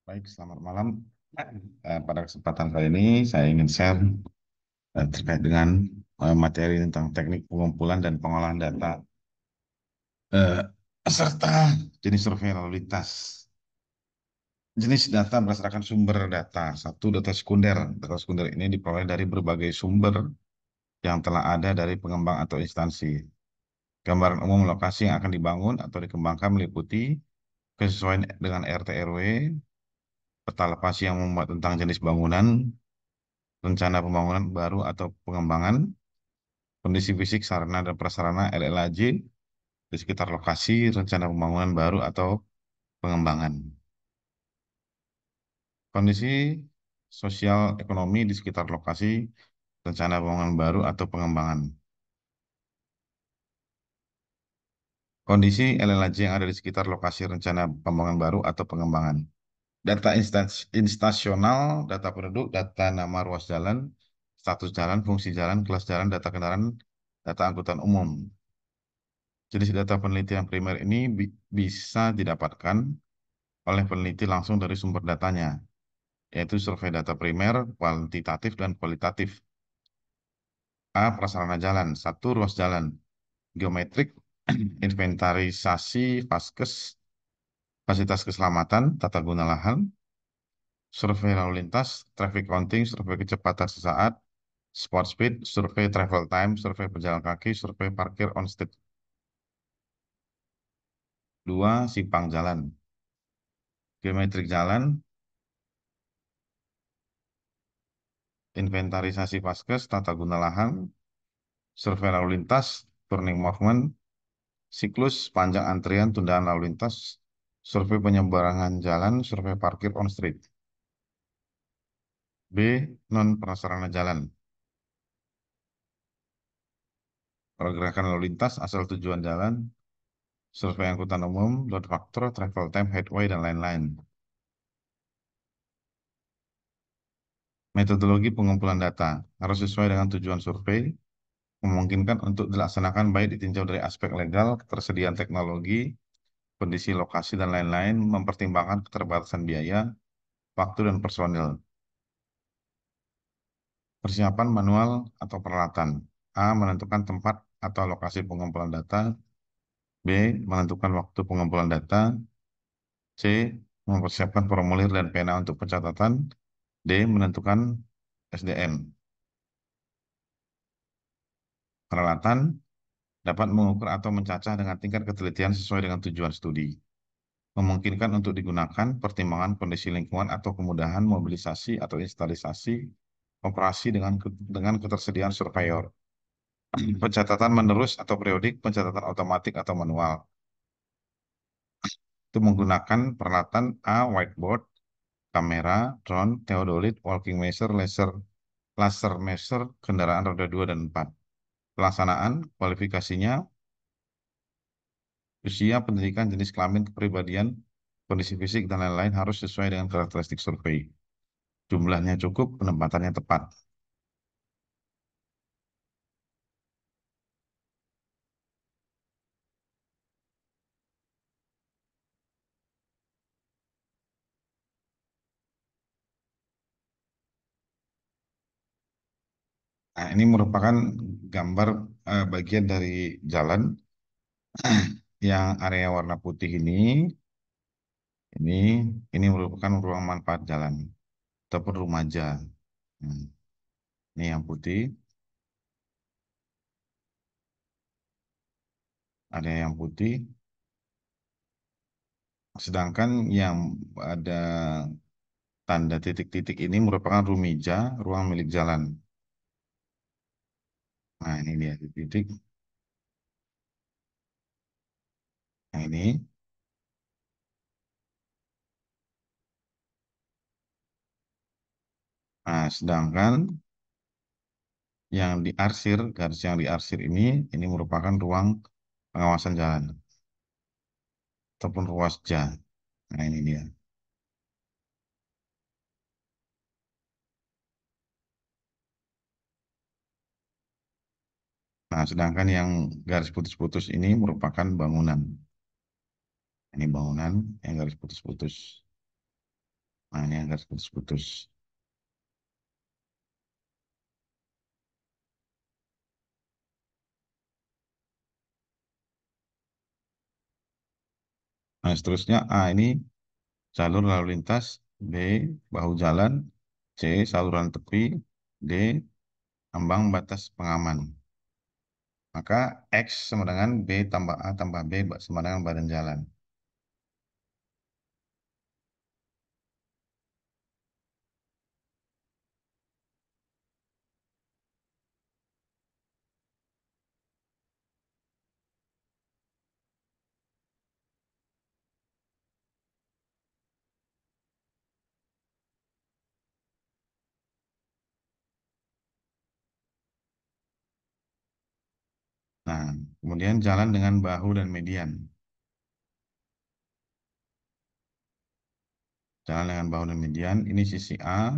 Baik, selamat malam. Pada kesempatan kali ini saya ingin share terkait dengan materi tentang teknik pengumpulan dan pengolahan data eh, serta jenis survei lalu lintas. Jenis data berdasarkan sumber data. Satu, data sekunder. Data sekunder ini diperoleh dari berbagai sumber yang telah ada dari pengembang atau instansi. Gambaran umum lokasi yang akan dibangun atau dikembangkan meliputi kesesuaian dengan RT RW, peta lokasi yang memuat tentang jenis bangunan, rencana pembangunan baru atau pengembangan, kondisi fisik sarana dan prasarana LLAJ di sekitar lokasi, rencana pembangunan baru atau pengembangan. Kondisi sosial ekonomi di sekitar lokasi, rencana pembangunan baru atau pengembangan. Kondisi LLAJ yang ada di sekitar lokasi rencana pembangunan baru atau pengembangan. Data instasional, data penduduk, data nama ruas jalan, status jalan, fungsi jalan, kelas jalan, data kendaraan, data angkutan umum. Jenis data penelitian primer ini bisa didapatkan oleh peneliti langsung dari sumber datanya, yaitu survei data primer, kuantitatif, dan kualitatif. A. Prasarana jalan. Satu, ruas jalan. Geometrik, inventarisasi, vaskes, fasilitas keselamatan, tata guna lahan, survei lalu lintas, traffic counting, survei kecepatan sesaat, spot speed, survei travel time, survei pejalan kaki, survei parkir on street. Dua, simpang jalan. Geometrik jalan, inventarisasi vaskes, tata guna lahan, survei lalu lintas, turning movement, siklus panjang antrian tundaan lalu lintas, survei penyeberangan jalan, survei parkir on street. B. Non prasarana jalan. Pergerakan lalu lintas, asal tujuan jalan, survei angkutan umum, load factor, travel time, headway, dan lain-lain. Metodologi pengumpulan data harus sesuai dengan tujuan survei, memungkinkan untuk dilaksanakan baik ditinjau dari aspek legal, ketersediaan teknologi, kondisi lokasi, dan lain-lain, mempertimbangkan keterbatasan biaya, waktu, dan personil. Persiapan manual atau peralatan. A. Menentukan tempat atau lokasi pengumpulan data. B. Menentukan waktu pengumpulan data. C. Mempersiapkan formulir dan pena untuk pencatatan. D. Menentukan SDM. Peralatan dapat mengukur atau mencacah dengan tingkat ketelitian sesuai dengan tujuan studi. Memungkinkan untuk digunakan pertimbangan kondisi lingkungan atau kemudahan mobilisasi atau instalisasi operasi dengan ketersediaan surveyor. Pencatatan menerus atau periodik, pencatatan otomatik atau manual. Itu menggunakan peralatan A. Whiteboard, kamera, drone, theodolite, walking measure, laser measure, kendaraan roda 2 dan 4. Pelaksanaan, kualifikasinya, usia, pendidikan, jenis kelamin, kepribadian, kondisi fisik, dan lain-lain harus sesuai dengan karakteristik survei. Jumlahnya cukup, penempatannya tepat. Nah, ini merupakan gambar bagian dari jalan yang area warna putih ini ini merupakan ruang manfaat jalan ataupun rumaja. Hmm, ini yang putih, area yang putih. Sedangkan yang ada tanda titik-titik ini merupakan rumija, ruang milik jalan. Nah, ini dia titik-titik. Nah, ini. Nah, sedangkan yang diarsir, garis yang diarsir ini merupakan ruang pengawasan jalan ataupun ruas jalan. Nah, ini dia. Nah, sedangkan yang garis putus-putus ini merupakan bangunan. Ini bangunan yang garis putus-putus. Nah, ini yang garis putus-putus. Nah, seterusnya A ini jalur lalu lintas, B bahu jalan, C saluran tepi, D ambang batas pengaman. Maka X sama dengan B tambah A tambah B sama dengan badan jalan. Nah, kemudian jalan dengan bahu dan median. Jalan dengan bahu dan median, ini sisi A,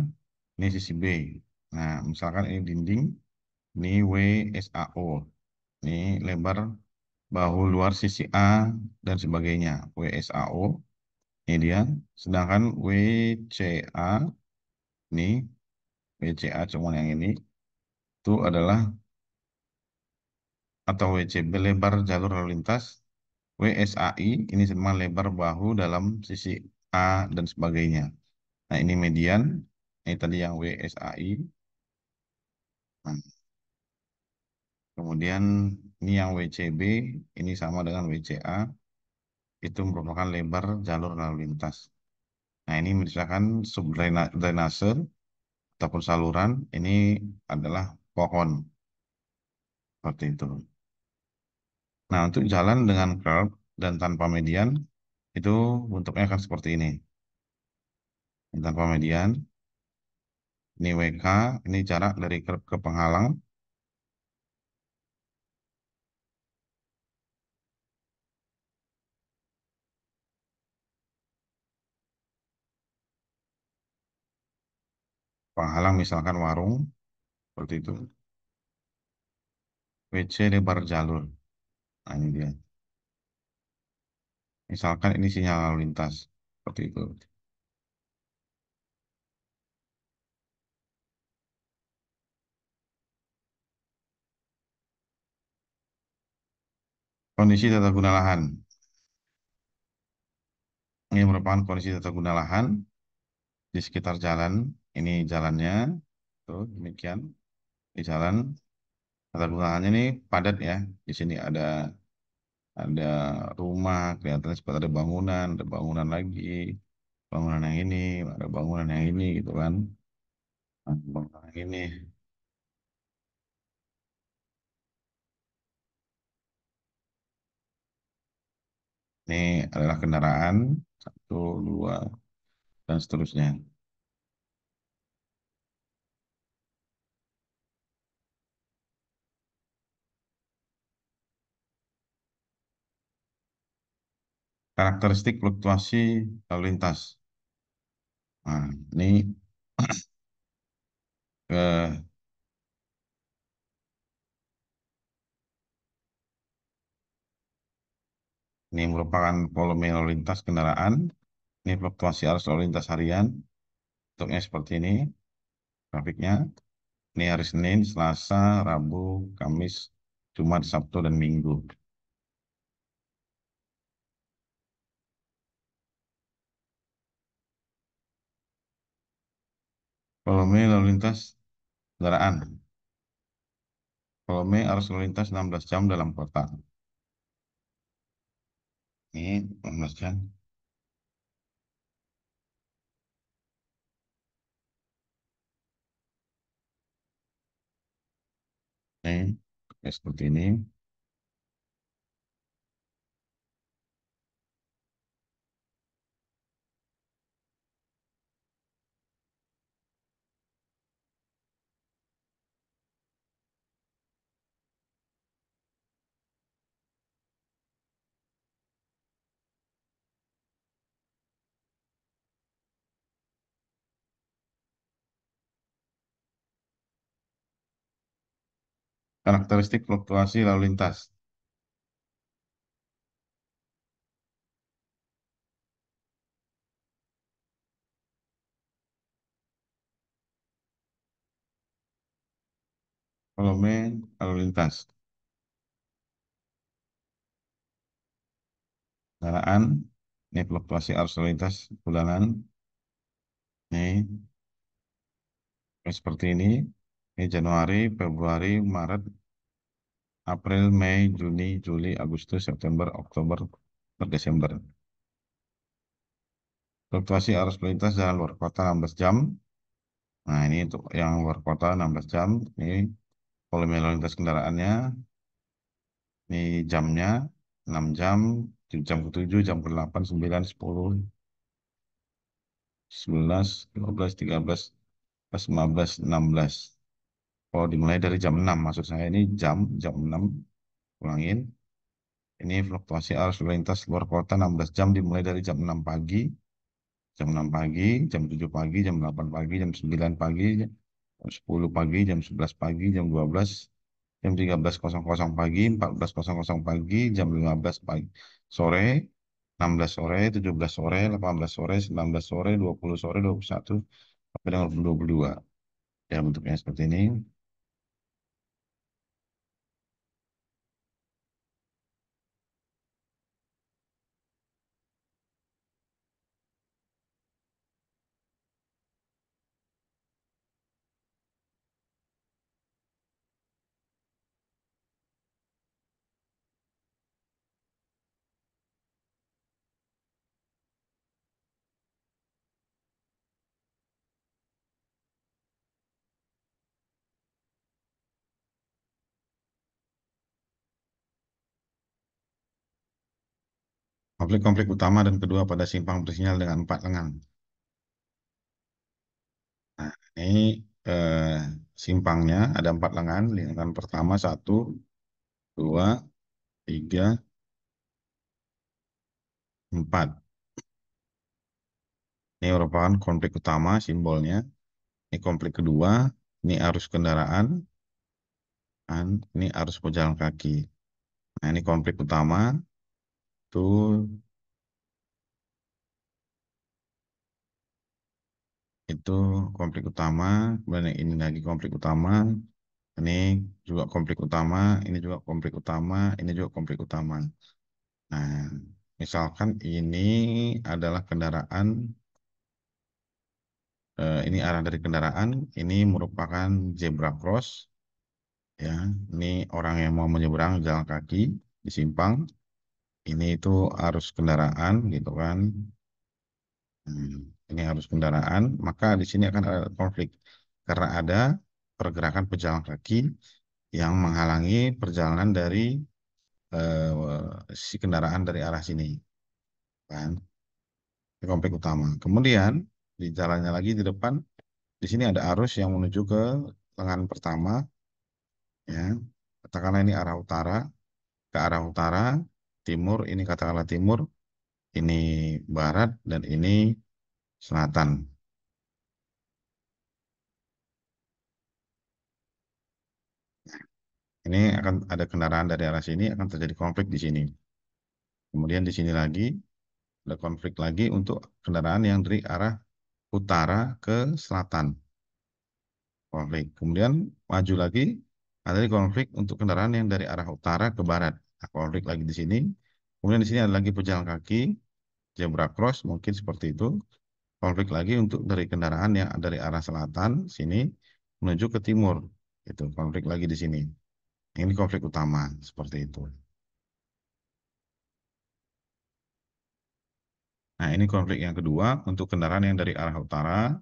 ini sisi B. Nah, misalkan ini dinding, ini WSAO. Ini lebar bahu luar sisi A dan sebagainya, WSAO. Ini dia. Sedangkan WCA, ini WCA cuma yang ini, itu adalah atau WCB lebar jalur lalu lintas. WSAI ini sama lebar bahu dalam sisi A dan sebagainya. Nah, ini median. Ini tadi yang WSAI. Nah, kemudian ini yang WCB, ini sama dengan WCA, itu merupakan lebar jalur lalu lintas. Nah, ini misalkan subdrainase ataupun saluran, ini adalah pohon, seperti itu. Nah, untuk jalan dengan curb dan tanpa median, itu bentuknya akan seperti ini. Ini tanpa median, ini WK, ini jarak dari curb ke penghalang. Penghalang misalkan warung, seperti itu. WC lebar jalur. Nah, ini dia. Misalkan ini sinyal lalu lintas, seperti itu. Kondisi tata guna lahan. Ini merupakan kondisi tata guna lahan di sekitar jalan. Ini jalannya, tuh demikian. Di jalan tata guna lahannya ini padat ya. Di sini ada rumah, kelihatannya seperti ada bangunan lagi, bangunan yang ini, ada bangunan yang ini gitu kan. Nah, bangunan yang ini. Ini adalah kendaraan, satu, dua, dan seterusnya. Karakteristik fluktuasi lalu lintas. Nah, eh, ini merupakan volume lalu lintas kendaraan. Ini fluktuasi arus lalu lintas harian. Bentuknya seperti ini grafiknya. Ini hari Senin, Selasa, Rabu, Kamis, Jumat, Sabtu, dan Minggu. Volume lalu lintas kendaraan. Volume arus lalu lintas 16 jam dalam kota. Ini 16 jam. Ini ya, seperti ini. Karakteristik fluktuasi lalu lintas. volume lalu lintas kendaraan, ini fluktuasi arus lalu lintas bulanan, ini seperti ini Januari, Februari, Maret, April, Mei, Juni, Juli, Agustus, September, Oktober, Desember. Fluktuasi arus lalu lintas jalan luar kota 16 jam. Nah, ini untuk yang luar kota 16 jam. Ini volume lalu lintas kendaraannya. Ini jamnya 6 jam, jam ke-7, jam ke-8, 9, 10, 11, 12, 13, 15, 16. Oh, dimulai dari jam 6. Maksud saya ini jam 6. Ulangin. Ini fluktuasi arus lalu lintas luar kota 16 jam dimulai dari jam 6 pagi, jam 6 pagi, jam 7 pagi, jam 8 pagi, jam 9 pagi, jam 10 pagi, jam 11 pagi, jam 12, jam 13.00 pagi, 14.00 pagi, jam 15 pagi, sore, 16 sore, 17 sore, 18 sore, 19 sore, 20 sore, 21, sampai dengan 22. Ya, bentuknya seperti ini. Konflik-konflik utama dan kedua pada simpang bersinyal dengan 4 lengan. Nah, ini eh, simpangnya ada 4 lengan. Lengan pertama 1, 2, 3, 4. Ini merupakan konflik utama simbolnya. Ini konflik kedua. Ini arus kendaraan. Dan ini arus pejalan kaki. Nah, ini konflik utama. Itu, itu konflik utama. Kemudian ini lagi konflik utama. Ini juga konflik utama. Ini juga konflik utama. Ini juga konflik utama. Nah, misalkan ini adalah kendaraan, ini arah dari kendaraan, ini merupakan zebra cross, ya. Ini orang yang mau menyeberang jalan kaki di simpang. Ini itu arus kendaraan, gitu kan. Hmm, ini arus kendaraan, maka di sini akan ada konflik karena ada pergerakan pejalan kaki yang menghalangi perjalanan dari si kendaraan dari arah sini, kan. Ini konflik utama. Kemudian di jalannya lagi di depan, di sini ada arus yang menuju ke lengan pertama, ya. Katakanlah ini arah utara, ke arah utara, timur, ini katakanlah timur, ini barat, dan ini selatan. Ini akan ada kendaraan dari arah sini, akan terjadi konflik di sini. Kemudian di sini lagi, ada konflik lagi untuk kendaraan yang dari arah utara ke selatan. Konflik. Kemudian maju lagi, ada konflik untuk kendaraan yang dari arah utara ke barat. Nah, konflik lagi di sini. Kemudian di sini ada lagi pejalan kaki, zebra cross, mungkin seperti itu. Konflik lagi untuk dari kendaraan yang dari arah selatan, sini, menuju ke timur. Itu konflik lagi di sini. Ini konflik utama, seperti itu. Nah, ini konflik yang kedua untuk kendaraan yang dari arah utara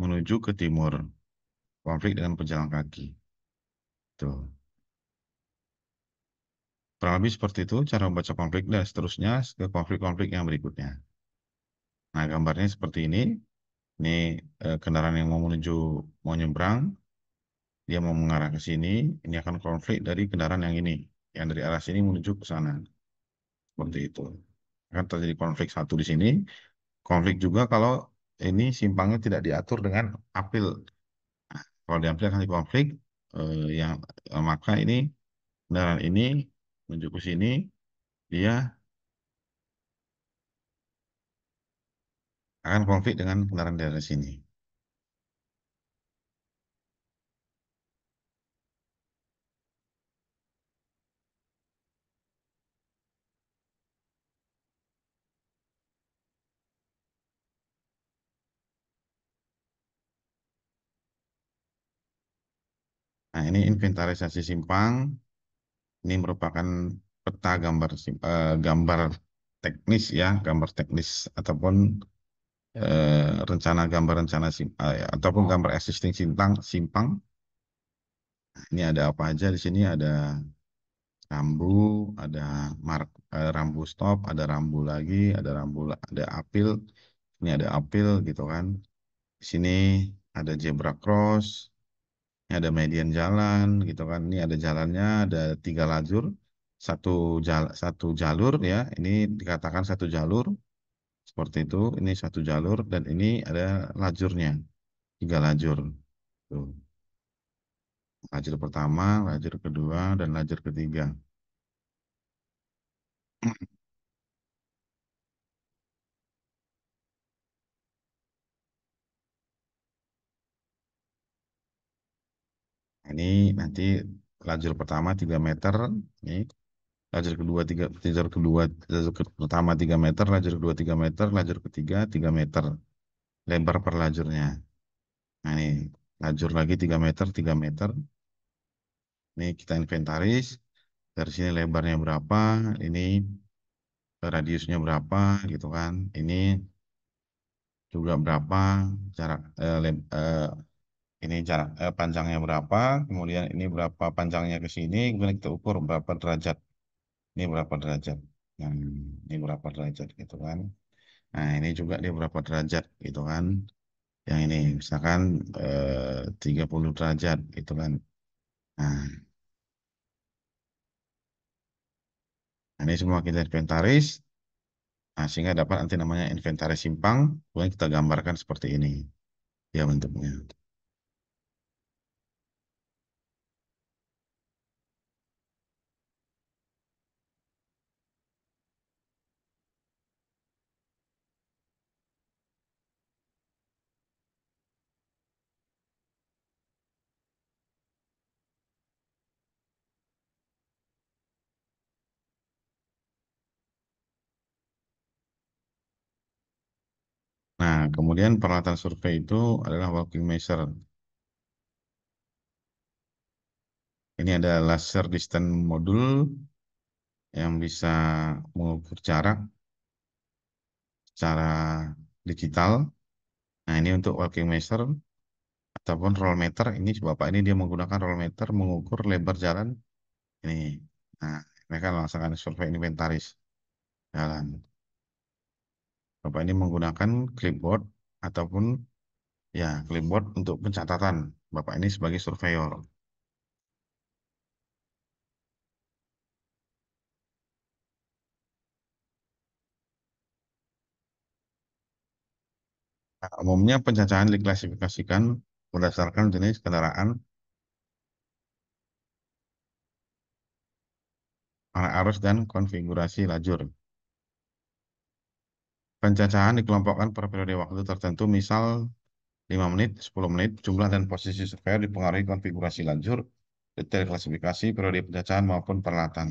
menuju ke timur. Konflik dengan pejalan kaki. Tuh. Kurang lebih seperti itu cara membaca konflik dan seterusnya ke konflik-konflik yang berikutnya. Nah, gambarnya seperti ini. Ini kendaraan yang mau nyebrang, dia mau mengarah ke sini. Ini akan konflik dari kendaraan yang ini, yang dari arah sini menuju ke sana. Seperti itu. Akan terjadi konflik satu di sini. Konflik juga kalau ini simpangnya tidak diatur dengan apil. Kalau diambil akan di konflik, yang maka ini kendaraan ini menuju ke sini, dia akan konflik dengan kendaraan dari sini. Nah, ini inventarisasi simpang. Ini merupakan peta gambar teknis ya, gambar teknis ataupun gambar rencana ataupun gambar existing simpang. Ini ada apa aja di sini? Ada rambu, ada rambu stop, ada rambu lagi, ada apil. Ini ada apil gitu kan. Di sini ada zebra cross, ini ada median jalan gitu kan. Ini ada jalannya, ada 3 lajur, satu jalur ya. Ini dikatakan satu jalur seperti itu. Ini satu jalur dan ini ada lajurnya, 3 lajur. Tuh. Lajur pertama, lajur kedua, dan lajur ketiga. Ini nanti lajur pertama 3 meter, ini lajur pertama 3 meter, lajur kedua 3 meter, lajur ketiga 3 meter, lebar per lajurnya. Nah ini lajur lagi 3 meter, 3 meter. Ini kita inventaris, dari sini lebarnya berapa, ini radiusnya berapa gitu kan. Ini juga berapa jarak ini jarak panjangnya berapa, kemudian ini berapa panjangnya ke sini, kemudian kita ukur berapa derajat. Ini berapa derajat, yang ini berapa derajat gitu kan. Nah ini juga dia berapa derajat gitu kan, yang ini misalkan 30 derajat gitu kan. Nah ini semua kita inventaris, nah, sehingga dapat nanti namanya inventaris simpang, kemudian kita gambarkan seperti ini ya bentuknya. Nah kemudian peralatan survei itu adalah walking measure. Ini ada laser distance modul yang bisa mengukur jarak secara digital. Nah, ini untuk walking measure ataupun roll meter. Ini Bapak ini dia menggunakan roll meter mengukur lebar jalan ini. Nah, mereka melaksanakan survei inventaris jalan. Bapak ini menggunakan clipboard ataupun ya clipboard untuk pencatatan. Bapak ini sebagai surveyor. Nah, umumnya pencacahan diklasifikasikan berdasarkan jenis kendaraan, arah arus, dan konfigurasi lajur. Pencacahan dikelompokkan per periode waktu tertentu, misal 5 menit, 10 menit, jumlah dan posisi surveyor dipengaruhi konfigurasi lajur, detail klasifikasi, periode pencacahan maupun peralatan.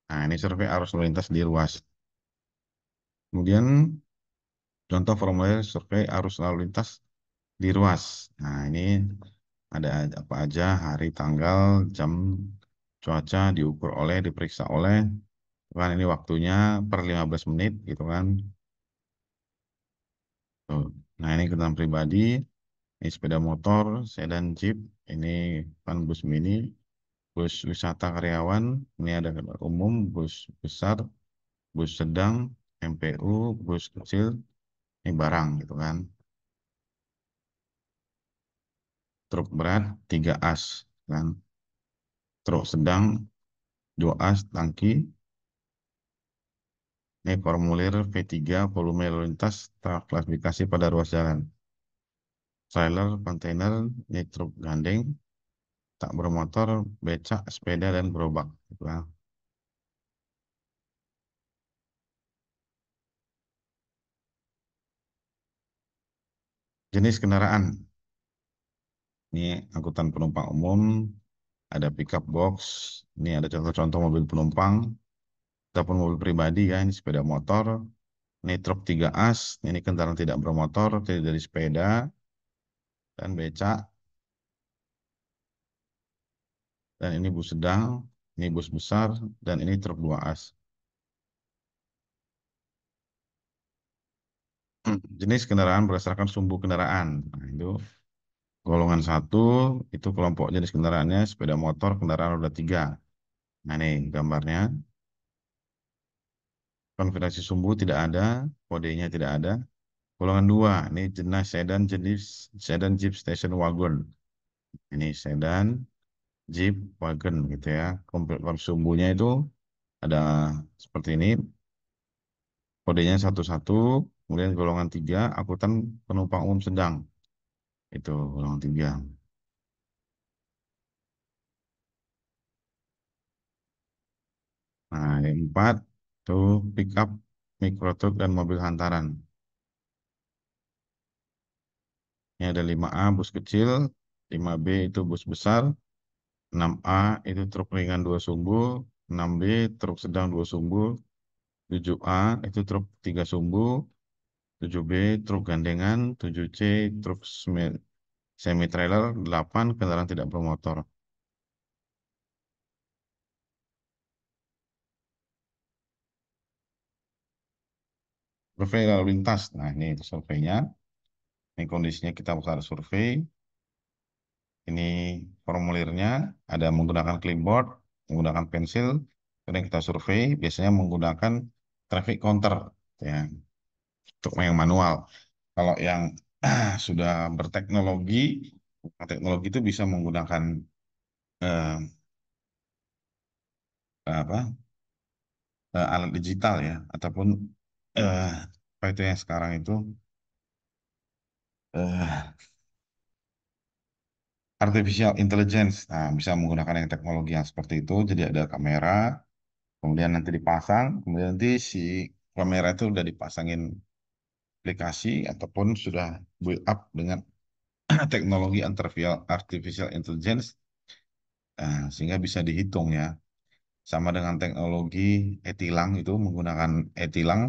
Nah, ini survei arus lalu lintas di ruas. Kemudian contoh formulir survei arus lalu lintas di ruas. Nah, ini ada apa aja, hari, tanggal, jam, cuaca, diukur oleh, diperiksa oleh, kan ini waktunya per 15 menit gitu kan. Tuh. Nah, ini kendaraan pribadi, ini sepeda motor, sedan, jeep, ini kan bus mini, bus wisata karyawan, ini ada kendaraan umum, bus besar, bus sedang, MPU, bus kecil, ini barang gitu kan. Truk berat 3 as kan. Truk sedang 2 as tangki. Ini formulir V3 volume lalu lintas terklasifikasi pada ruas jalan. Trailer, kontainer, ini truk gandeng, tak bermotor, becak, sepeda, dan gerobak gitu kan. Jenis kendaraan, ini angkutan penumpang umum, ada pickup box, ini ada contoh-contoh mobil penumpang, ataupun mobil pribadi ya, ini sepeda motor, ini truk 3 as, ini kendaraan tidak bermotor, terdiri dari sepeda dan becak, dan ini bus sedang, ini bus besar, dan ini truk 2 as. Jenis kendaraan berdasarkan sumbu kendaraan. Nah, itu golongan satu, itu kelompok jenis kendaraannya sepeda motor, kendaraan roda 3. Nah, ini gambarnya. Konfigurasi sumbu tidak ada, kodenya tidak ada. Golongan dua, ini jenis sedan Jeep Station Wagon. Ini sedan Jeep Wagon gitu ya. Konfigurasi sumbunya itu ada seperti ini. Kodenya 11, kemudian golongan 3, angkutan penumpang umum sedang. Itu golongan 3. Nah, yang 4 itu pickup, mikrotruk, dan mobil hantaran. Ini ada 5A bus kecil, 5B itu bus besar, 6A itu truk ringan 2 sumbu, 6B truk sedang 2 sumbu, 7A itu truk 3 sumbu, 7B truk gandengan, 7C truk semi trailer, 8 kendaraan tidak bermotor. Survei lalu lintas. Nah, ini surveinya. Ini kondisinya kita bisa survei. Ini formulirnya ada menggunakan clipboard, menggunakan pensil. Kemudian kita survei, biasanya menggunakan traffic counter ya, untuk yang manual. Kalau yang sudah berteknologi, teknologi itu bisa menggunakan eh, apa alat digital ya, ataupun eh, apa itu yang sekarang itu eh, artificial intelligence. Nah, bisa menggunakan yang teknologi yang seperti itu. Jadi ada kamera, kemudian nanti dipasang, kemudian nanti si kamera itu udah dipasangin aplikasi ataupun sudah build up dengan teknologi artificial intelligence, sehingga bisa dihitung ya. Sama dengan teknologi e-tilang, itu menggunakan e-tilang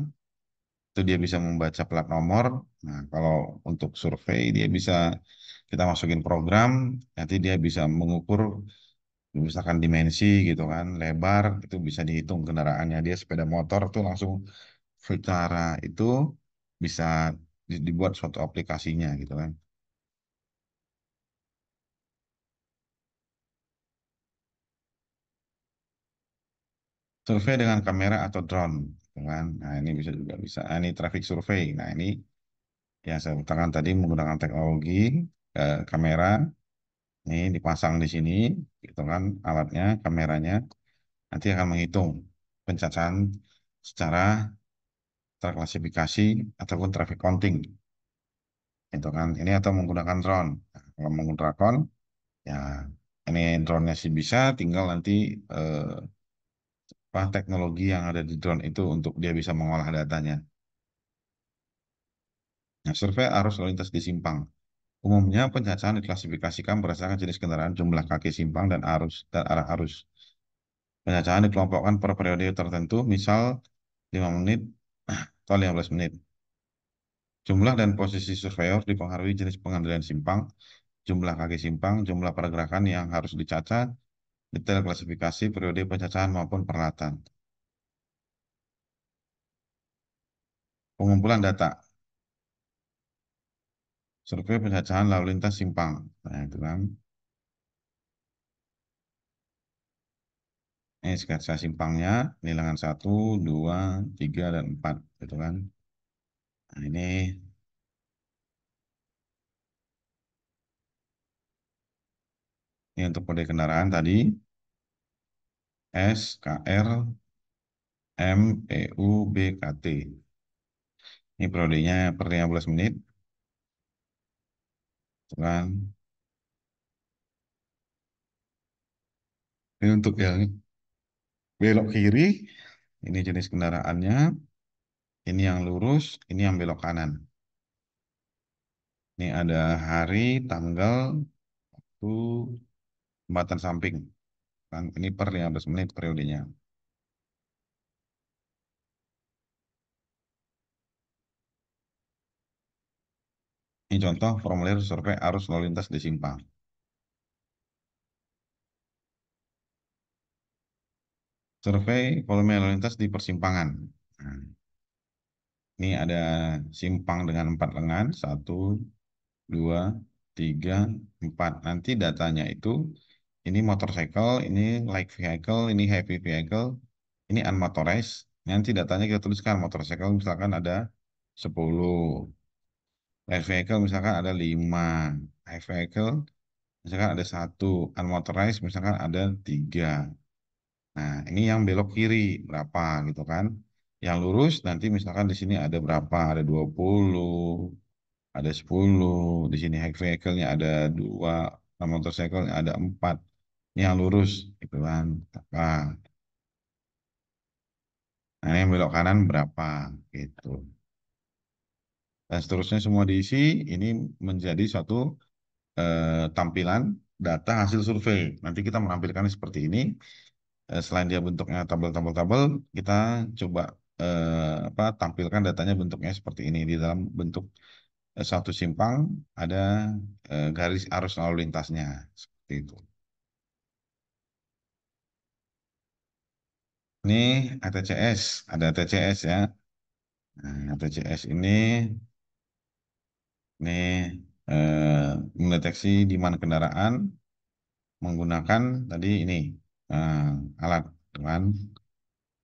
itu dia bisa membaca plat nomor. Nah, kalau untuk survei dia bisa kita masukin program, nanti dia bisa mengukur misalkan dimensi gitu kan, lebar itu bisa dihitung kendaraannya. Dia sepeda motor tuh langsung secara itu bisa dibuat suatu aplikasinya gitu kan. Survei dengan kamera atau drone gitu kan. Nah, ini bisa juga bisa. Nah, ini traffic survey. Nah, ini yang saya katakan tadi menggunakan teknologi kamera. Ini dipasang di sini, gitu kan, alatnya, kameranya, nanti akan menghitung pencacahan secara terklasifikasi ataupun traffic counting, gitu kan. Ini atau menggunakan drone. Nah, kalau menggunakan drone, ya ini drone-nya sih bisa, tinggal nanti eh, apa teknologi yang ada di drone itu untuk dia bisa mengolah datanya. Nah, survei arus lalu lintas di simpang. Umumnya pencacahan diklasifikasikan berdasarkan jenis kendaraan, jumlah kaki simpang, dan arus dan arah arus. Penyacahan dikelompokkan per periode tertentu, misal 5 menit atau 15 menit. Jumlah dan posisi surveyor dipengaruhi jenis pengendalian simpang, jumlah kaki simpang, jumlah pergerakan yang harus dicaca, detail klasifikasi, periode pencacahan maupun peralatan. Pengumpulan data, survei pencacahan lalu lintas simpang. Nah, itu kan. Ini sketsa simpangnya, bilangan 1, 2, 3, dan 4. Gitu kan. Nah, ini untuk kode kendaraan tadi, S, K, R, M, E, U, B, K, T. Ini periodenya per 15 menit, gitu kan. Ini untuk yang belok kiri, ini jenis kendaraannya, ini yang lurus, ini yang belok kanan. Ini ada hari, tanggal, waktu, jembatan, samping. Kan ini per 15 menit periodenya. Ini contoh formulir survei arus lalu lintas di simpang. Survei volume lalu lintas di persimpangan. Nah, ini ada simpang dengan 4 lengan, 1, 2, 3, 4. Nanti datanya itu, ini motorcycle, ini light vehicle, ini heavy vehicle, ini unmotorized. Nanti datanya kita tuliskan motorcycle misalkan ada 10, light vehicle misalkan ada 5, heavy vehicle misalkan ada 1, unmotorized misalkan ada 3. Nah, ini yang belok kiri berapa gitu kan. Yang lurus nanti misalkan di sini ada berapa? Ada 20, ada 10. Di sini high vehicle-nya ada 2, motorcycle-nya ada 4. Ini yang lurus gitu kan. Nah, nah, ini yang belok kanan berapa gitu. Dan seterusnya semua diisi, ini menjadi suatu tampilan data hasil survei. Nanti kita menampilkannya seperti ini. Selain dia bentuknya tabel-tabel-tabel, kita coba tampilkan datanya bentuknya seperti ini. Di dalam bentuk satu simpang ada garis arus lalu lintasnya seperti itu. Ini ATCS, ada ATCS ya. Nah, ATCS ini mendeteksi di mana kendaraan menggunakan tadi ini alat kan.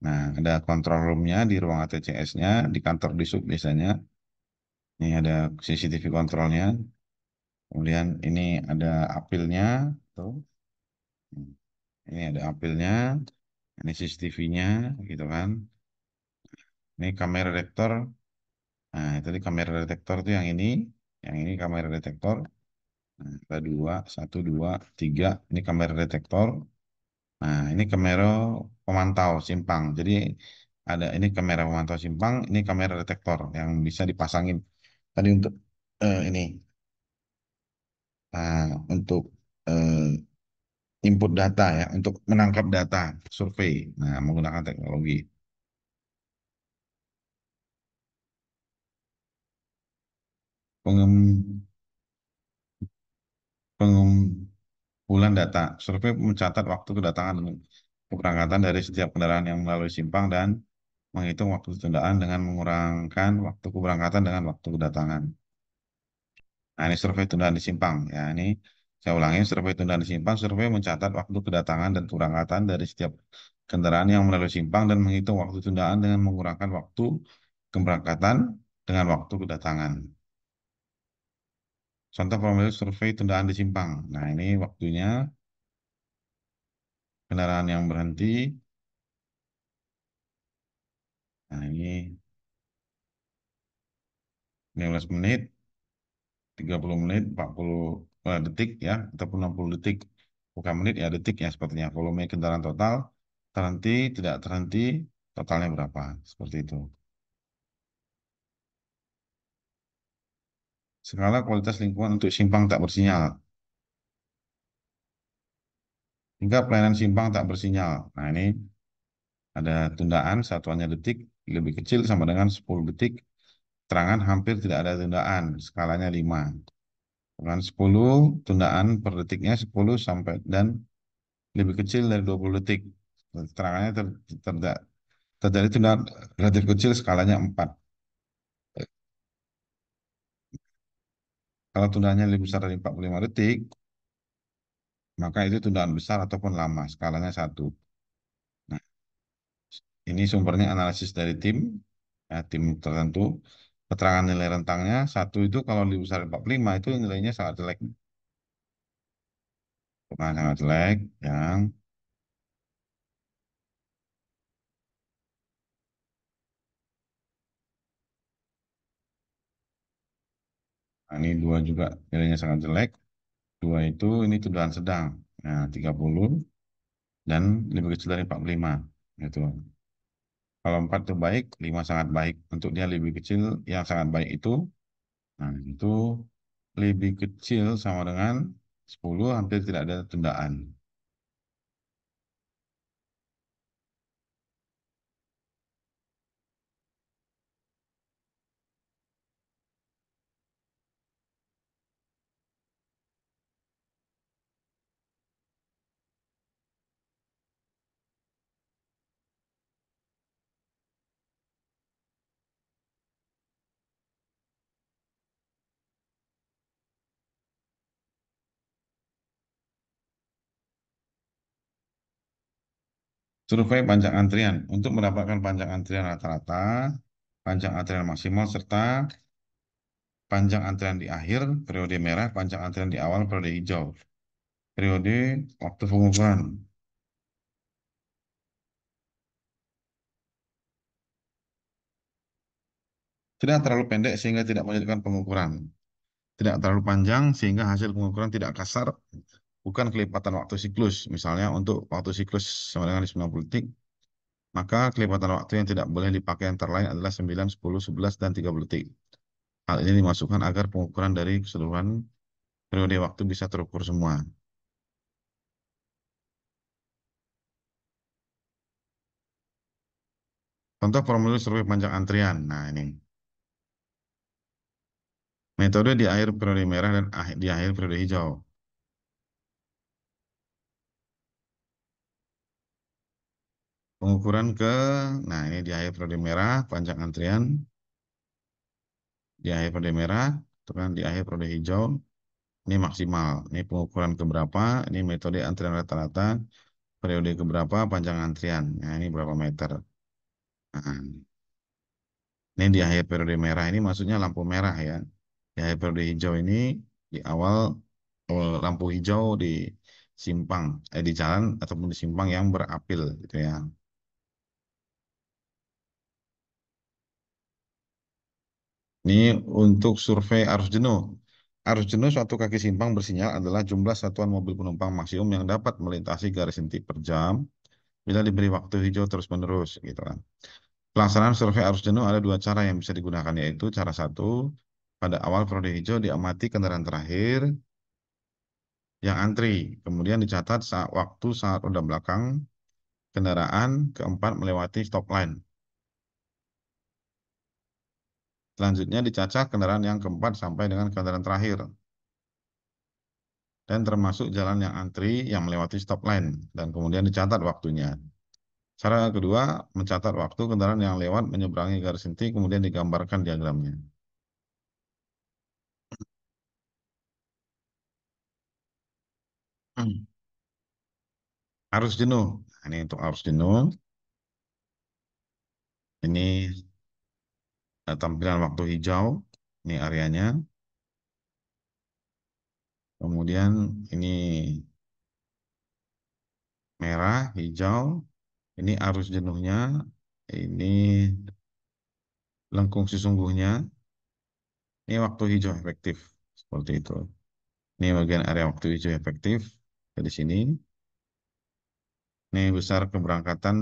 Nah, ada control room-nya di ruang ATCS-nya, di kantor di sub biasanya. Ini ada CCTV kontrolnya. Kemudian ini ada apilnya. Tuh. Ini ada apilnya. Ini CCTV-nya, gitu kan. Ini kamera detektor. Nah, tadi kamera detektor itu yang ini. Yang ini kamera detektor. Nah, ada dua, 1, 2, 3. Ini kamera detektor. Nah, ini kamera pemantau simpang. Jadi ada ini kamera pemantau simpang, ini kamera detektor yang bisa dipasangin tadi untuk ini untuk eh, input data ya, untuk menangkap data survei. Nah, menggunakan teknologi pengum, pengumpulan data. Survei mencatat waktu kedatangan dan keberangkatan dari setiap kendaraan yang melalui simpang dan menghitung waktu tundaan dengan mengurangkan waktu keberangkatan dengan waktu kedatangan. Nah, ini survei tundaan di simpang. Ya, ini saya ulangi, survei tundaan di simpang. Survei mencatat waktu kedatangan dan keberangkatan dari setiap kendaraan yang melalui simpang dan menghitung waktu tundaan dengan mengurangkan waktu keberangkatan dengan waktu kedatangan. Contoh formulir survei tundaan di simpang. Nah, ini waktunya kendaraan yang berhenti. Nah, ini 15 menit, 30 menit, 40 detik ya, ataupun 60 detik. Bukan menit ya, detik ya sepertinya. Volume kendaraan total, terhenti, tidak terhenti, totalnya berapa? Seperti itu. Skala kualitas lingkungan untuk simpang tak bersinyal. Hingga pelayanan simpang tak bersinyal. Nah, ini ada tundaan, satuannya detik, lebih kecil sama dengan 10 detik. Terangan hampir tidak ada tundaan, skalanya 5. Dengan 10, tundaan per detiknya 10 sampai dan lebih kecil dari 20 detik. Terangannya terjadi tundaan relatif kecil, skalanya 4. Kalau tundaannya lebih besar dari 45 detik, maka itu tundaan besar ataupun lama, skalanya 1. Nah, ini sumbernya analisis dari tim, ya, tim tertentu. Keterangan nilai rentangnya, 1 itu kalau lebih besar dari 45 itu nilainya sangat jelek. Nah, sangat jelek, yang nah, ini 2 juga nilainya sangat jelek. 2 itu ini tundaan sedang, nah, 30 dan lebih kecil dari 45. Gitu. Kalau 4 itu baik, 5 sangat baik. Untuk dia lebih kecil, yang sangat baik itu, nah itu lebih kecil sama dengan 10, hampir tidak ada tundaan. Survei panjang antrian. Untuk mendapatkan panjang antrian rata-rata, panjang antrian maksimal, serta panjang antrian di akhir, periode merah, panjang antrian di awal, periode hijau. Periode waktu pengukuran. Tidak terlalu pendek sehingga tidak menyulitkan pengukuran. Tidak terlalu panjang sehingga hasil pengukuran tidak kasar, bukan kelipatan waktu siklus. Misalnya untuk waktu siklus sama dengan 90 detik, maka kelipatan waktu yang tidak boleh dipakai antara lain adalah 9, 10, 11, dan 30 detik. Hal ini dimasukkan agar pengukuran dari keseluruhan periode waktu bisa terukur semua. Contoh formulir survei panjang antrian. Nah, ini metode di akhir periode merah dan di akhir periode hijau. Pengukuran nah ini di akhir periode merah, panjang antrian, di akhir periode merah, itu kan di akhir periode hijau, ini maksimal. Ini pengukuran keberapa, ini metode antrian rata-rata, periode keberapa, panjang antrian. Nah, ini berapa meter. Nah, ini di akhir periode merah, ini maksudnya lampu merah ya. Di akhir periode hijau ini, di awal lampu hijau di simpang, di jalan ataupun di simpang yang berapil gitu ya. Ini untuk survei arus jenuh. Arus jenuh suatu kaki simpang bersinyal adalah jumlah satuan mobil penumpang maksimum yang dapat melintasi garis inti per jam bila diberi waktu hijau terus-menerus gitu kan. Pelaksanaan survei arus jenuh ada dua cara yang bisa digunakan, yaitu cara satu, pada awal periode hijau diamati kendaraan terakhir yang antri, kemudian dicatat saat roda belakang kendaraan keempat melewati stop line. Selanjutnya dicacah kendaraan yang keempat sampai dengan kendaraan terakhir, dan termasuk jalan yang antri yang melewati stop line, dan kemudian dicatat waktunya. Cara kedua, mencatat waktu kendaraan yang lewat menyeberangi garis inti, kemudian digambarkan diagramnya. Arus jenuh. Nah, ini untuk arus jenuh. Ini tampilan waktu hijau. Ini areanya. Kemudian ini merah, hijau. Ini arus jenuhnya. Ini lengkung sesungguhnya. Ini waktu hijau efektif. Seperti itu. Ini bagian area waktu hijau efektif. Di sini. Ini besar keberangkatan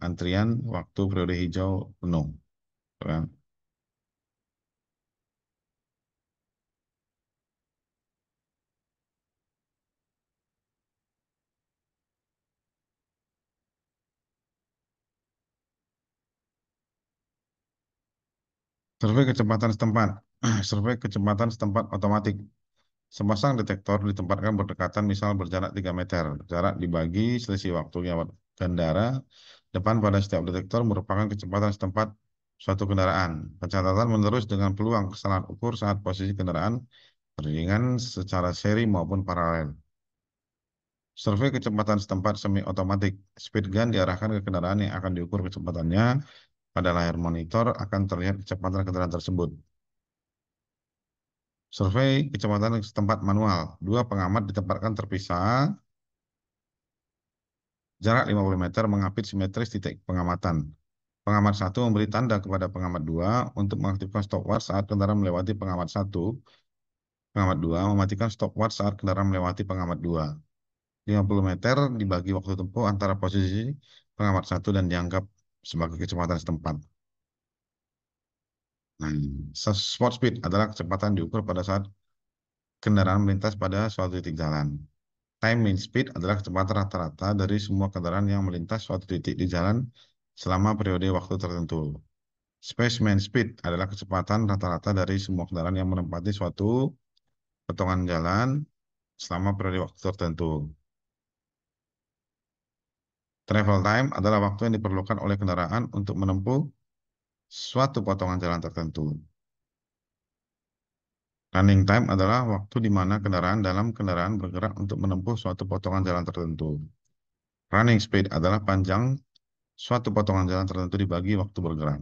antrian waktu periode hijau penuh. Kan? Survei kecepatan setempat. Survei kecepatan setempat otomatis. Sepasang detektor ditempatkan berdekatan, misal berjarak 3 meter. Jarak dibagi selisih waktu lewat kendara depan pada setiap detektor merupakan kecepatan setempat suatu kendaraan. Pencatatan menerus dengan peluang kesalahan ukur saat posisi kendaraan beriringan secara seri maupun paralel. Survei kecepatan setempat semi otomatik. Speed gun diarahkan ke kendaraan yang akan diukur kecepatannya. Pada layar monitor akan terlihat kecepatan kendaraan tersebut. Survei kecepatan setempat manual. Dua pengamat ditempatkan terpisah, jarak 50 meter, mengapit simetris titik pengamatan. Pengamat satu memberi tanda kepada pengamat dua untuk mengaktifkan stopwatch saat kendaraan melewati pengamat satu. Pengamat dua mematikan stopwatch saat kendaraan melewati pengamat dua. 50 meter dibagi waktu tempuh antara posisi pengamat satu dan dianggap sebagai kecepatan setempat. Nah, spot speed adalah kecepatan diukur pada saat kendaraan melintas pada suatu titik jalan. Time mean speed adalah kecepatan rata-rata dari semua kendaraan yang melintas suatu titik di jalan selama periode waktu tertentu. Spaceman speed adalah kecepatan rata-rata dari semua kendaraan yang menempati suatu potongan jalan selama periode waktu tertentu. Travel time adalah waktu yang diperlukan oleh kendaraan untuk menempuh suatu potongan jalan tertentu. Running time adalah waktu di mana kendaraan dalam kendaraan bergerak untuk menempuh suatu potongan jalan tertentu. Running speed adalah panjang suatu potongan jalan tertentu dibagi waktu bergerak.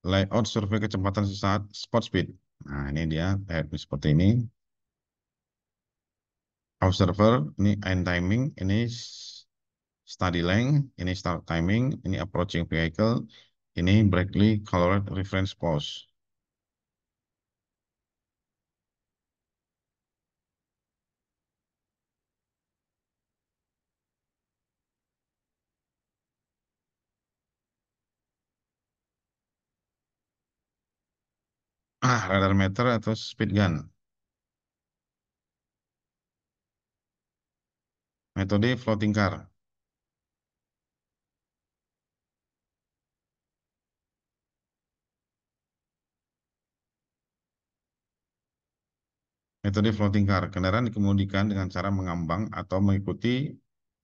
Layout survei kecepatan sesaat spot speed. Nah, ini dia layout seperti ini. Observer, ini end timing, ini study length, ini start timing, ini approaching vehicle, ini brightly colored reference post. Radar meter atau speed gun. Metode floating car. Metode floating car. Kendaraan dikemudikan dengan cara mengambang atau mengikuti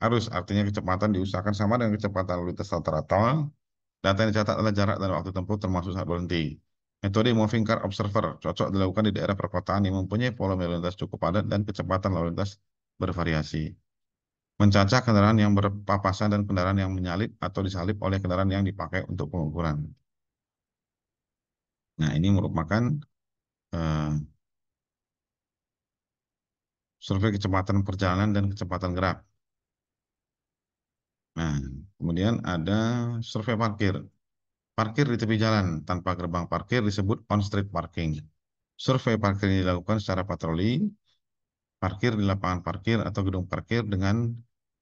arus. Artinya kecepatan diusahakan sama dengan kecepatan lalu lintas rata-rata. Data yang dicatat adalah jarak dan waktu tempuh termasuk saat berhenti. Metode moving car observer cocok dilakukan di daerah perkotaan yang mempunyai volume lalu lintas cukup padat dan kecepatan lalu lintas bervariasi. Mencacah kendaraan yang berpapasan dan kendaraan yang menyalip atau disalip oleh kendaraan yang dipakai untuk pengukuran. Nah, ini merupakan eh, survei kecepatan perjalanan dan kecepatan gerak. Nah, kemudian ada survei parkir. Parkir di tepi jalan tanpa gerbang parkir disebut on-street parking. Survei parkir ini dilakukan secara patroli. Parkir di lapangan parkir atau gedung parkir dengan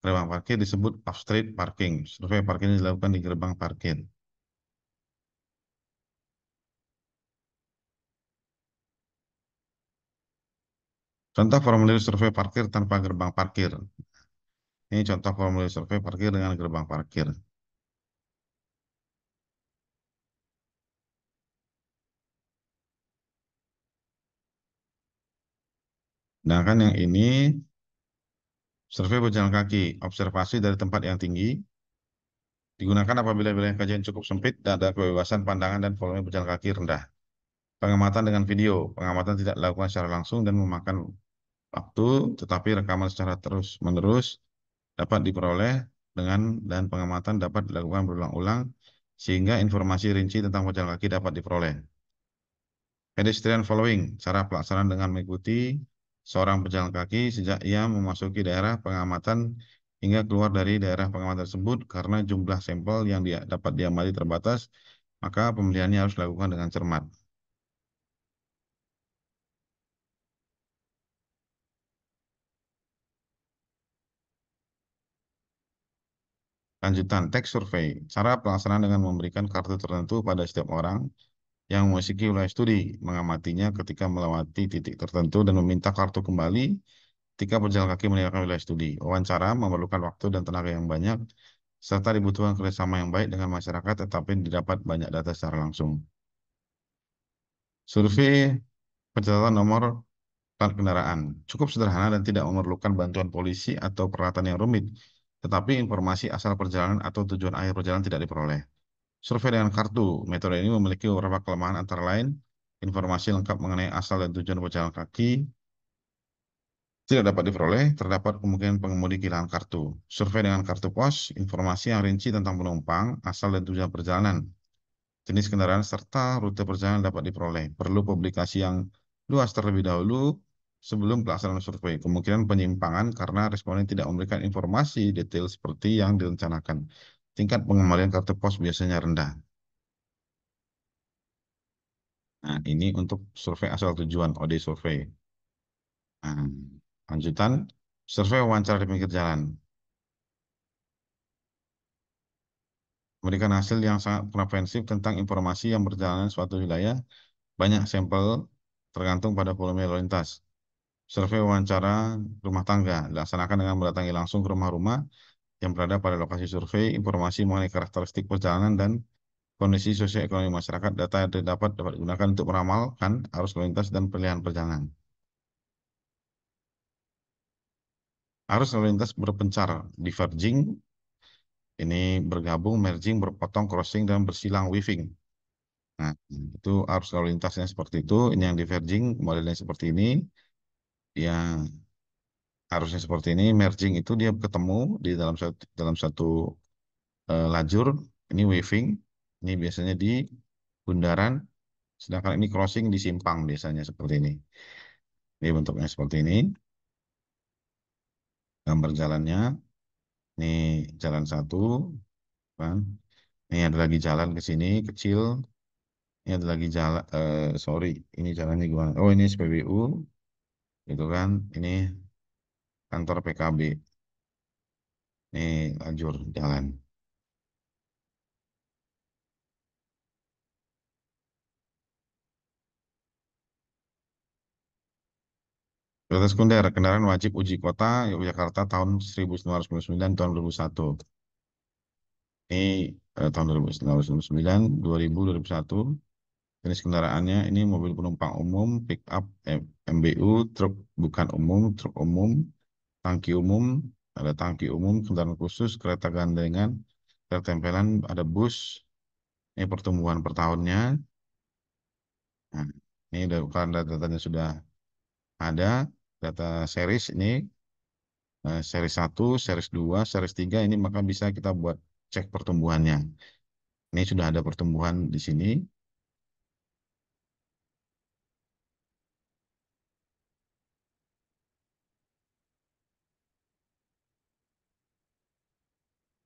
gerbang parkir disebut off-street parking. Survei parkir ini dilakukan di gerbang parkir. Contoh formulir survei parkir tanpa gerbang parkir. Ini contoh formulir survei parkir dengan gerbang parkir. Sedangkan yang ini survei berjalan kaki, observasi dari tempat yang tinggi, digunakan apabila wilayah kajian cukup sempit dan ada kebebasan pandangan dan volume berjalan kaki rendah. Pengamatan dengan video, pengamatan tidak dilakukan secara langsung dan memakan waktu, tetapi rekaman secara terus-menerus dapat diperoleh dan pengamatan dapat dilakukan berulang-ulang sehingga informasi rinci tentang pejalan kaki dapat diperoleh. Pedestrian following, cara pelaksanaan dengan mengikuti seorang pejalan kaki sejak ia memasuki daerah pengamatan hingga keluar dari daerah pengamatan tersebut karena jumlah sampel yang dapat diamati terbatas, maka pemilihannya harus dilakukan dengan cermat. Lanjutan, teks survei. Cara pelaksanaan dengan memberikan kartu tertentu pada setiap orang yang memasuki wilayah studi, mengamatinya ketika melewati titik tertentu dan meminta kartu kembali ketika pejalan kaki meninggalkan wilayah studi. Wawancara memerlukan waktu dan tenaga yang banyak, serta dibutuhkan kerjasama yang baik dengan masyarakat, tetapi didapat banyak data secara langsung. Survei pencatatan nomor plat kendaraan cukup sederhana dan tidak memerlukan bantuan polisi atau peralatan yang rumit, tetapi informasi asal perjalanan atau tujuan akhir perjalanan tidak diperoleh. Survei dengan kartu, metode ini memiliki beberapa kelemahan antara lain, informasi lengkap mengenai asal dan tujuan pejalan kaki tidak dapat diperoleh, terdapat kemungkinan pengemudi kehilangan kartu. Survei dengan kartu pos, informasi yang rinci tentang penumpang, asal dan tujuan perjalanan, jenis kendaraan, serta rute perjalanan dapat diperoleh. Perlu publikasi yang luas terlebih dahulu sebelum pelaksanaan survei. Kemungkinan penyimpangan karena responden tidak memberikan informasi detail seperti yang direncanakan. Tingkat pengembalian kartu pos biasanya rendah. Nah, ini untuk survei asal tujuan, OD survei. Nah, lanjutan, survei wawancara di pinggir jalan. Memberikan hasil yang sangat komprehensif tentang informasi yang berjalan suatu wilayah, banyak sampel tergantung pada volume lalu lintas. Survei wawancara rumah tangga dilaksanakan dengan mendatangi langsung ke rumah-rumah yang berada pada lokasi survei, informasi mengenai karakteristik perjalanan dan kondisi sosioekonomi masyarakat. Data yang dapat digunakan untuk meramalkan arus lalu lintas dan pilihan perjalanan. Arus lalu lintas berpencar, diverging, ini bergabung, merging, berpotong, crossing, dan bersilang, weaving. Nah, itu arus lalu lintasnya seperti itu. Ini yang diverging, modelnya seperti ini. Yang harusnya seperti ini, merging itu dia ketemu di dalam satu lajur. Ini waving, ini biasanya di bundaran, sedangkan ini crossing di simpang biasanya seperti ini. Ini bentuknya seperti ini, gambar jalannya. Ini jalan satu, kan? Ini ada lagi jalan ke sini kecil. Ini ada lagi jalan, sorry, ini jalannya gimana? Oh, ini SPBU, itu kan? Ini kantor PKB. Ini lajur jalan. Kereta sekunder, kendaraan wajib uji kota Yogyakarta tahun 1999 tahun 2001. Ini tahun 2009, 2000, 2001. Jenis kendaraannya ini mobil penumpang umum, pick up, MBU, truk bukan umum, truk umum, tangki umum, ada tangki umum, kendaraan khusus, kereta gandengan, kereta tempelan, ada bus. Ini pertumbuhan per tahunnya. Nah, ini udah kalau datanya sudah ada, data series ini series satu, series 2, series 3 ini maka bisa kita buat cek pertumbuhannya. Ini sudah ada pertumbuhan di sini.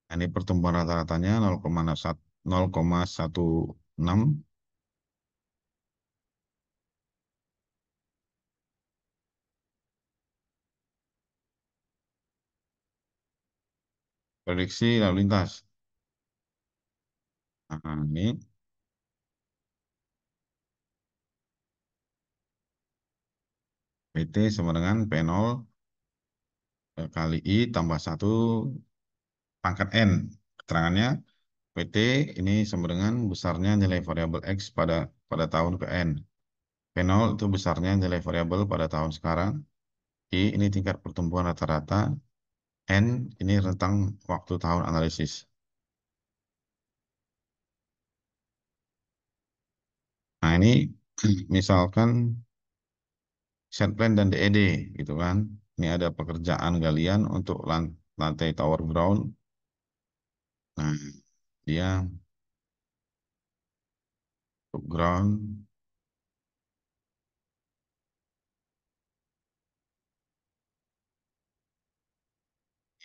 Nah, ini pertumbuhan rata-ratanya 0,16. Prediksi lalu lintas. Nah, ini PT sama dengan P0 kali I tambah satu pangkat N. Keterangannya PT ini sama dengan besarnya nilai variabel X pada pada tahun ke N. P0 itu besarnya nilai variabel pada tahun sekarang. I ini tingkat pertumbuhan rata-rata. N ini rentang waktu tahun analisis. Nah, ini misalkan set plan dan DED gitu kan. Ini ada pekerjaan galian untuk lantai tower ground. Nah, dia untuk ground,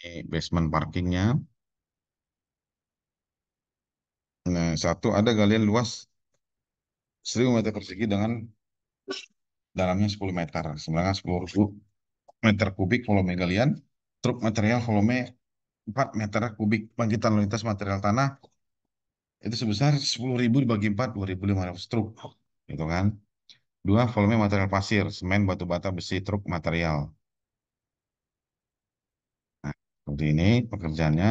ini basement parkingnya. Nah, satu ada galian luas 1000 meter persegi dengan dalamnya 10 meter. Sebenarnya 10.000 meter kubik volume galian. Truk material volume 4 meter kubik bangkitan lalu lintas material tanah itu sebesar 10.000 dibagi 4, 2.500 truk. Gitu kan. Dua, volume material pasir, semen, batu bata, besi, truk material. Nah, seperti ini pekerjaannya,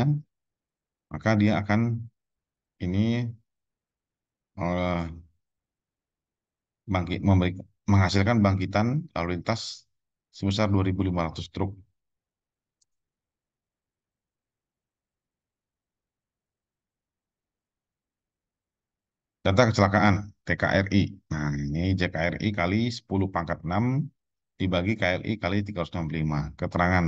maka dia akan ini eh, menghasilkan bangkitan lalu lintas sebesar 2.500 truk. Data kecelakaan TKRI. Nah, ini JKRI kali 10 pangkat 6 dibagi KRI kali 365. Keterangan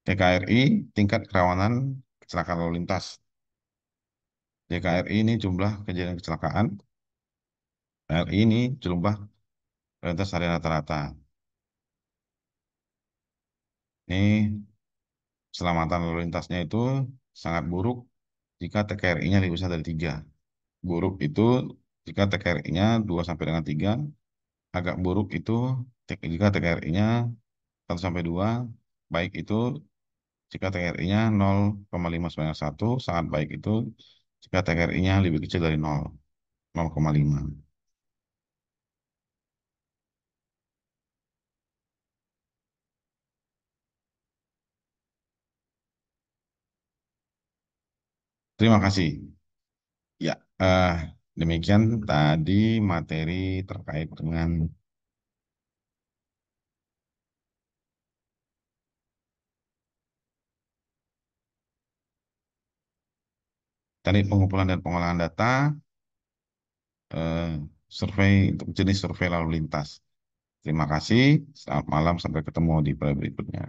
TKRI tingkat kerawanan kecelakaan lalu lintas. JKRI ini jumlah kejadian kecelakaan. RI ini jumlah lalu lintas harian rata-rata. Ini keselamatan lalu lintasnya itu sangat buruk jika TKRI-nya lebih besar dari 3. Buruk itu jika TKRI-nya 2 sampai dengan 3. Agak buruk itu jika TKRI-nya 1 sampai 2. Baik itu jika TKRI-nya 0,5 sampai dengan 1. Sangat baik itu jika TKRI-nya lebih kecil dari 0, 0,5. Terima kasih. Ya, demikian tadi materi terkait dengan teknik pengumpulan dan pengolahan data. eh, survei untuk jenis survei lalu lintas. Terima kasih, selamat malam, sampai ketemu di berikutnya.